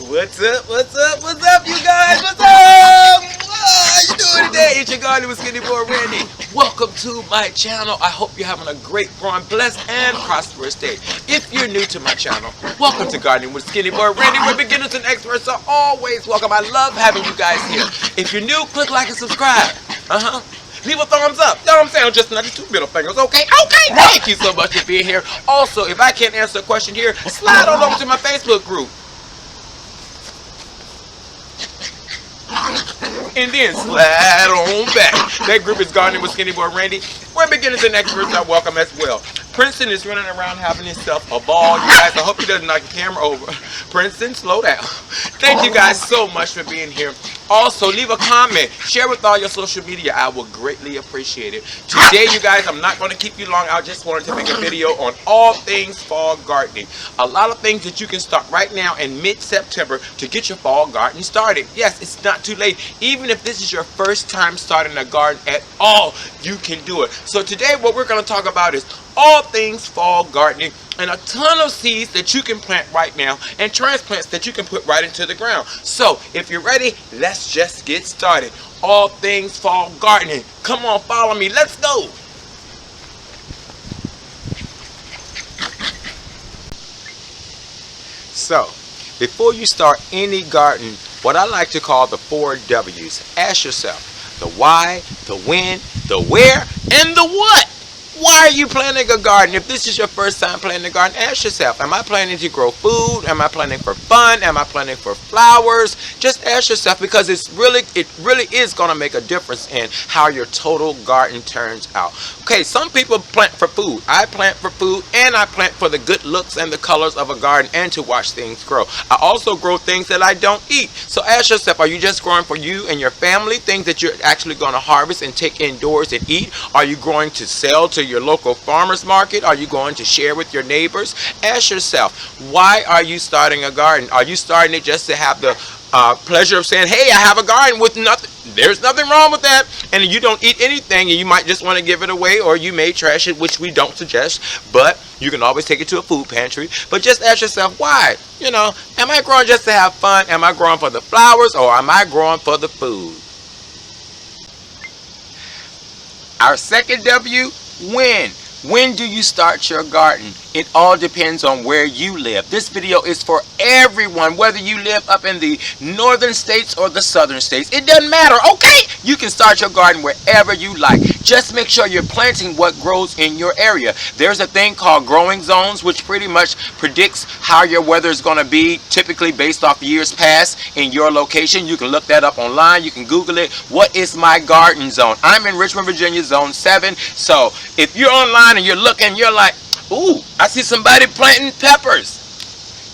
What's up? What's up? What's up, you guys? What's up? How you doing today? It's your garden with SkinnyBoyRandy. Welcome to my channel. I hope you're having a great, growing, blessed, and prosperous day. If you're new to my channel, welcome to Gardening with SkinnyBoyRandy, where beginners and experts are always welcome. I love having you guys here. If you're new, click like and subscribe. Leave a thumbs up. You know what I'm saying? Just another 2 middle fingers. Okay? Okay. Thank you so much for being here. Also, if I can't answer a question here, slide on over to my Facebook group. And then slide on back. That group is Gardening with SkinnyBoyRandy, where beginners and experts are welcome as well. Princeton is running around having himself a ball, you guys. I hope he doesn't knock the camera over. Princeton, slow down. Thank you guys so much for being here. Also, leave a comment. Share with all your social media. I will greatly appreciate it. Today, you guys, I'm not going to keep you long. I just wanted to make a video on all things fall gardening. A lot of things that you can start right now in mid-September to get your fall garden started. Yes, it's not too late. Even if this is your first time starting a garden at all, you can do it. So today, what we're going to talk about is all things fall gardening and a ton of seeds that you can plant right now and transplants that you can put right into the ground. So if you're ready, let's just get started. All things fall gardening. Come on, follow me. Let's go. So before you start any garden, what I like to call the 4 W's. Ask yourself the why, the when, the where, and the what. Why are you planting a garden? If this is your first time planting a garden, ask yourself, am I planting to grow food? Am I planting for fun? Am I planting for flowers? Just ask yourself, because it really is going to make a difference in how your total garden turns out. Okay, some people plant for food. I plant for food, and I plant for the good looks and the colors of a garden and to watch things grow. I also grow things that I don't eat. So ask yourself, are you just growing for you and your family, things that you're actually going to harvest and take indoors and eat? Are you growing to sell to your local farmers market? Are you going to share with your neighbors? Ask yourself, why are you starting a garden? Are you starting it just to have the pleasure of saying, hey, I have a garden with nothing? There's nothing wrong with that. And you don't eat anything, and you might just want to give it away, or you may trash it, which we don't suggest, but you can always take it to a food pantry. But just ask yourself, why? You know, am I growing just to have fun? Am I growing for the flowers, or am I growing for the food? Our second W, when. When do you start your garden? It all depends on where you live. This video is for everyone, whether you live up in the northern states or the southern states. It doesn't matter, okay? You can start your garden wherever you like. Just make sure you're planting what grows in your area. There's a thing called growing zones, which pretty much predicts how your weather is going to be, typically based off years past in your location. You can look that up online. You can Google it. What is my garden zone? I'm in Richmond, Virginia, zone 7. So if you're online and you're looking, you're like, ooh, I see somebody planting peppers.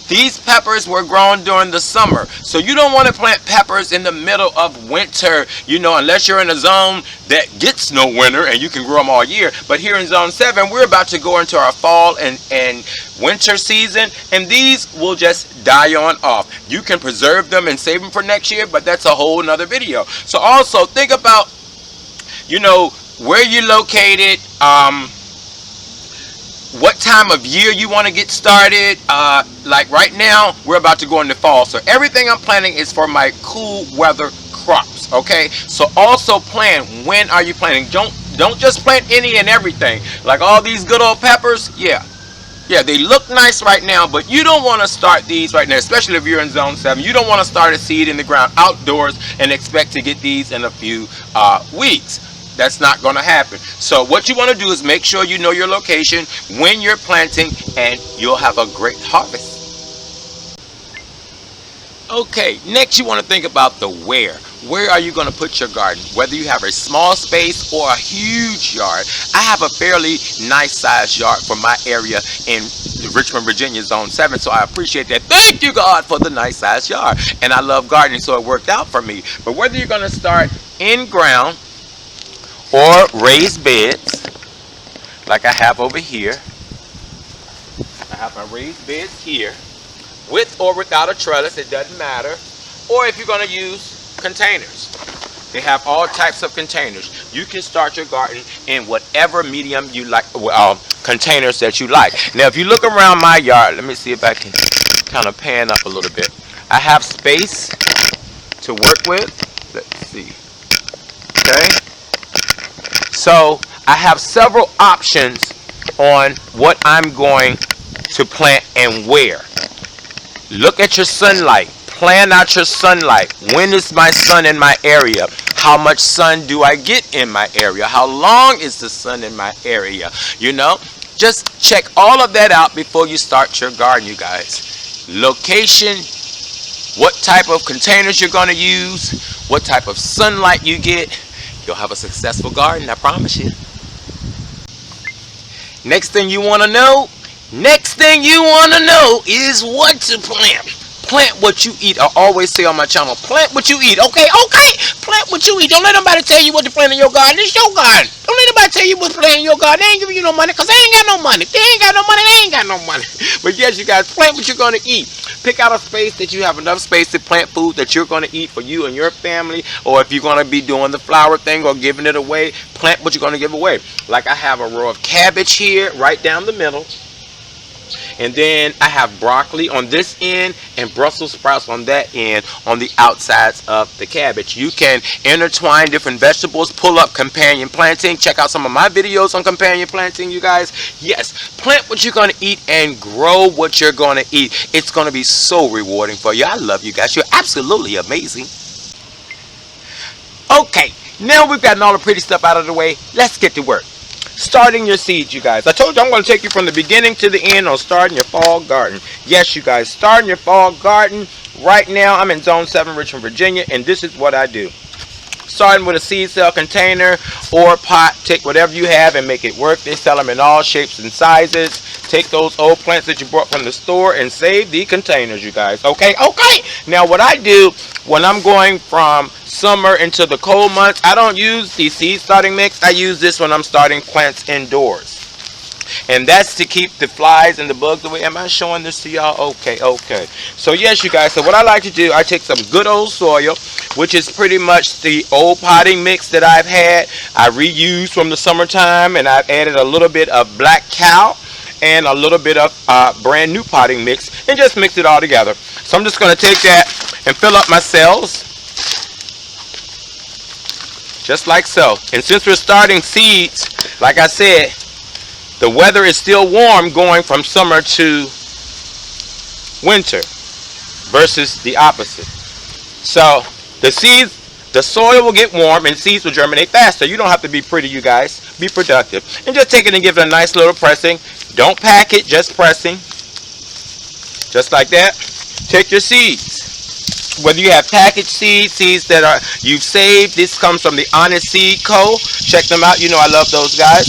These peppers were grown during the summer. So you don't want to plant peppers in the middle of winter, you know, unless you're in a zone that gets no winter and you can grow them all year. But here in zone 7, we're about to go into our fall and winter season, and these will just die on off. You can preserve them and save them for next year, but that's a whole nother video. So also think about, you know, where you're located, what time of year you want to get started. Like right now, we're about to go into fall, so everything I'm planting is for my cool weather crops. Okay, so also plan, when are you planting? Don't just plant any and everything, like all these good old peppers. Yeah, they look nice right now, but you don't want to start these right now, especially if you're in zone 7. You don't want to start a seed in the ground outdoors and expect to get these in a few weeks. That's not going to happen. So what you want to do is make sure you know your location when you're planting, and you'll have a great harvest. Okay, next you want to think about the where. Where are you going to put your garden? Whether you have a small space or a huge yard. I have a fairly nice sized yard for my area in Richmond, Virginia, zone 7, so I appreciate that. Thank you, God, for the nice sized yard. And I love gardening, so it worked out for me. But whether you're going to start in ground or raised beds, like I have over here. I have my raised beds here, with or without a trellis, it doesn't matter. Or if you're going to use containers, they have all types of containers. You can start your garden in whatever medium you like, containers that you like. Now if you look around my yard, let me see if I can kind of pan up a little bit. I have space to work with. Let's see. Okay. So I have several options on what I'm going to plant and where. Look at your sunlight. Plan out your sunlight. When is my sun in my area? How much sun do I get in my area? How long is the sun in my area? You know, just check all of that out before you start your garden, you guys. Location, what type of containers you're going to use, what type of sunlight you get. You'll have a successful garden, I promise you. Next thing you want to know is what to plant. Plant what you eat. I always say on my channel, plant what you eat. Okay? Plant what you eat. Don't let nobody tell you what to plant in your garden. It's your garden. Don't let nobody tell you what to plant in your garden. They ain't giving you no money because they ain't got no money. They ain't got no money. They ain't got no money. But yes, you guys, plant what you're going to eat. Pick out a space that you have enough space to plant food that you're going to eat for you and your family. Or if you're going to be doing the flower thing or giving it away, plant what you're going to give away. Like I have a row of cabbage here right down the middle. And then I have broccoli on this end and Brussels sprouts on that end on the outsides of the cabbage. You can intertwine different vegetables, pull up companion planting. Check out some of my videos on companion planting, you guys. Yes, plant what you're going to eat and grow what you're going to eat. It's going to be so rewarding for you. I love you guys. You're absolutely amazing. Okay, now we've gotten all the pretty stuff out of the way. Let's get to work. Starting your seeds, you guys. I told you I'm going to take you from the beginning to the end on starting your fall garden. Yes, you guys, starting your fall garden. Right now, I'm in Zone 7, Richmond, Virginia, and this is what I do. Starting with a seed cell container or pot, take whatever you have and make it work. They sell them in all shapes and sizes. Take those old plants that you bought from the store and save the containers, you guys. Okay? Now, what I do when I'm going from summer into the cold months, I don't use the seed starting mix. I use this when I'm starting plants indoors. And that's to keep the flies and the bugs away. Am I showing this to y'all? Okay. So yes, you guys, so what I like to do, I take some good old soil, which is pretty much the old potting mix that I've had. I reused from the summertime, and I've added a little bit of black cow and a little bit of brand new potting mix, and just mix it all together. So I'm just going to take that and fill up my cells. Just like so. And since we're starting seeds, like I said, the weather is still warm going from summer to winter versus the opposite. So the seeds, the soil will get warm and seeds will germinate faster. You don't have to be pretty, you guys. Be productive. And just take it and give it a nice little pressing. Don't pack it, just pressing. Just like that. Take your seeds. Whether you have packaged seeds, seeds that are you've saved. This comes from the Honest Seed Co. Check them out. You know I love those guys.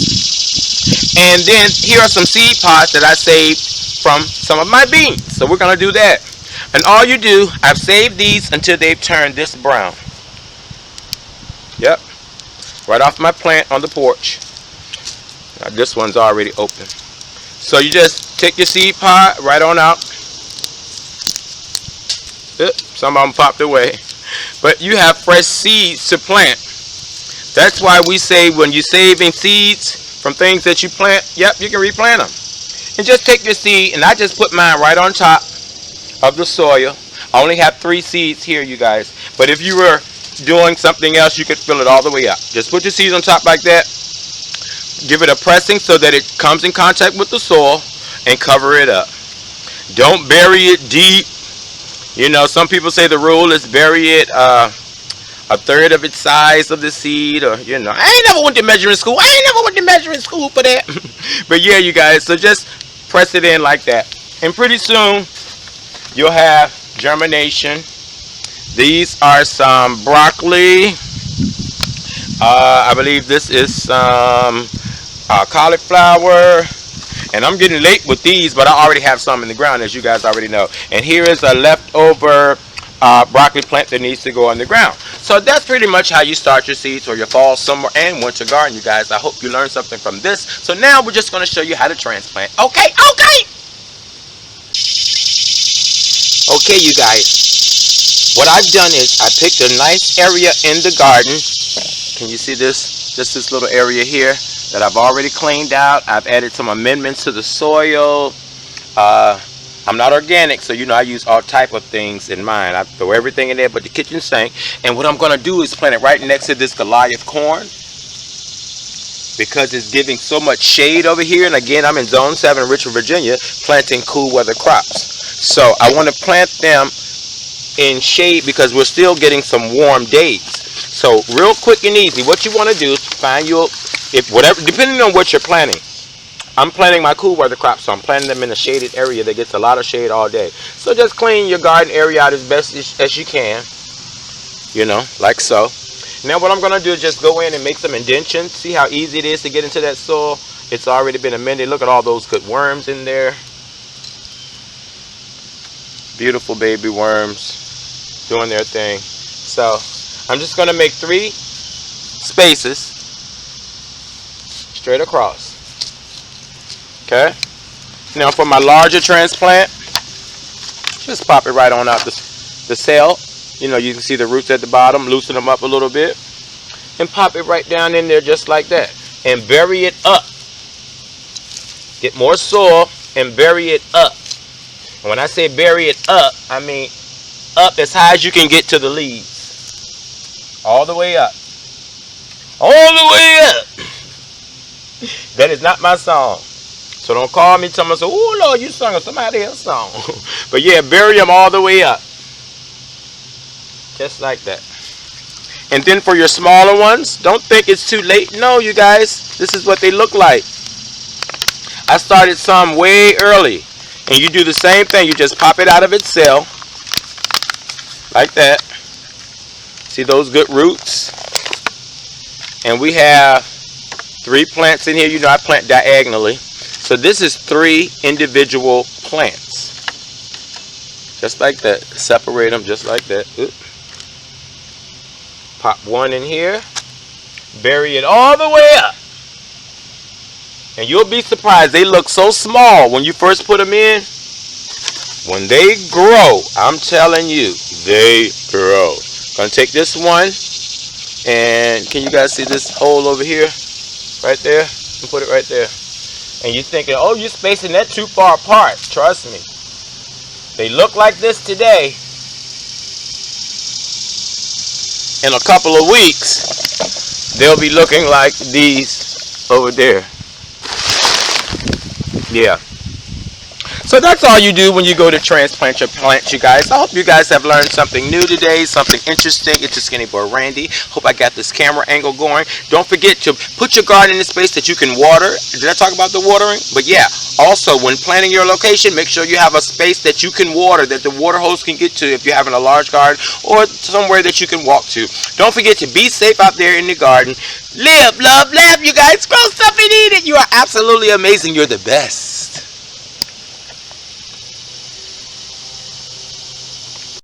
And then here are some seed pods that I saved from some of my beans. So we're going to do that. And all you do, I've saved these until they've turned this brown. Yep. Right off my plant on the porch. Now, this one's already open. So you just take your seed pod right on out. Some of them popped away. But you have fresh seeds to plant. That's why we say when you're saving seeds from things that you plant, yep, you can replant them. And just take your seed, and I just put mine right on top of the soil. I only have 3 seeds here, you guys. But if you were doing something else, you could fill it all the way up. Just put your seeds on top like that. Give it a pressing so that it comes in contact with the soil, and cover it up. Don't bury it deep. You know, some people say the rule is bury it a third of its size of the seed, or, you know, I ain't never went to measuring school. For that. But yeah, you guys, so just press it in like that. And pretty soon, you'll have germination. These are some broccoli. I believe this is some cauliflower. And I'm getting late with these, but I already have some in the ground, as you guys already know. And here is a leftover broccoli plant that needs to go on the ground. So that's pretty much how you start your seeds for your fall, summer, and winter garden, you guys. I hope you learned something from this. So now we're just going to show you how to transplant. Okay, you guys. What I've done is I picked a nice area in the garden. Can you see this? Just this little area here that I've already cleaned out. I've added some amendments to the soil. I'm not organic, so you know I use all type of things in mine. I throw everything in there but the kitchen sink. And what I'm going to do is plant it right next to this Goliath corn, because it's giving so much shade over here. And again, I'm in Zone 7 in Richmond, Virginia, planting cool weather crops. So I want to plant them in shade because we're still getting some warm days. So real quick and easy, what you want to do is find your, if whatever, depending on what you're planting. I'm planting my cool weather crops, so I'm planting them in a shaded area that gets a lot of shade all day. So just clean your garden area out as best as you can, you know, like so. Now what I'm going to do is just go in and make some indentions. See how easy it is to get into that soil? It's already been amended. Look at all those good worms in there. Beautiful baby worms doing their thing. So I'm just going to make 3 spaces straight across. Okay. Now for my larger transplant, just pop it right on out the cell. You know, you can see the roots at the bottom. Loosen them up a little bit. And pop it right down in there just like that. And bury it up. Get more soil and bury it up. And when I say bury it up, I mean up as high as you can get to the leaves. All the way up. All the way up. That is not my song. So don't call me telling me, oh Lord, you sung somebody else's song. But yeah, bury them all the way up. Just like that. And then for your smaller ones, don't think it's too late. No, you guys, this is what they look like. I started some way early. And you do the same thing. You just pop it out of its cell. Like that. See those good roots? And we have 3 plants in here. You know I plant diagonally. So this is 3 individual plants. Just like that. Separate them just like that. Oop. Pop one in here. Bury it all the way up. And you'll be surprised. They look so small when you first put them in. When they grow, I'm telling you, they grow. Gonna take this one. And can you guys see this hole over here? Right there? And put it right there. And you're thinking, oh, you're spacing that too far apart. Trust me. They look like this today. In a couple of weeks, they'll be looking like these over there. Yeah. So that's all you do when you go to transplant your plants, you guys. I hope you guys have learned something new today, something interesting. It's your Skinny Boy Randy. Hope I got this camera angle going. Don't forget to put your garden in a space that you can water. Did I talk about the watering? But yeah, also when planning your location, make sure you have a space that you can water, that the water hose can get to if you're having a large garden, or somewhere that you can walk to. Don't forget to be safe out there in the garden. Live, love, laugh, you guys. Grow stuff and eat it. You are absolutely amazing. You're the best.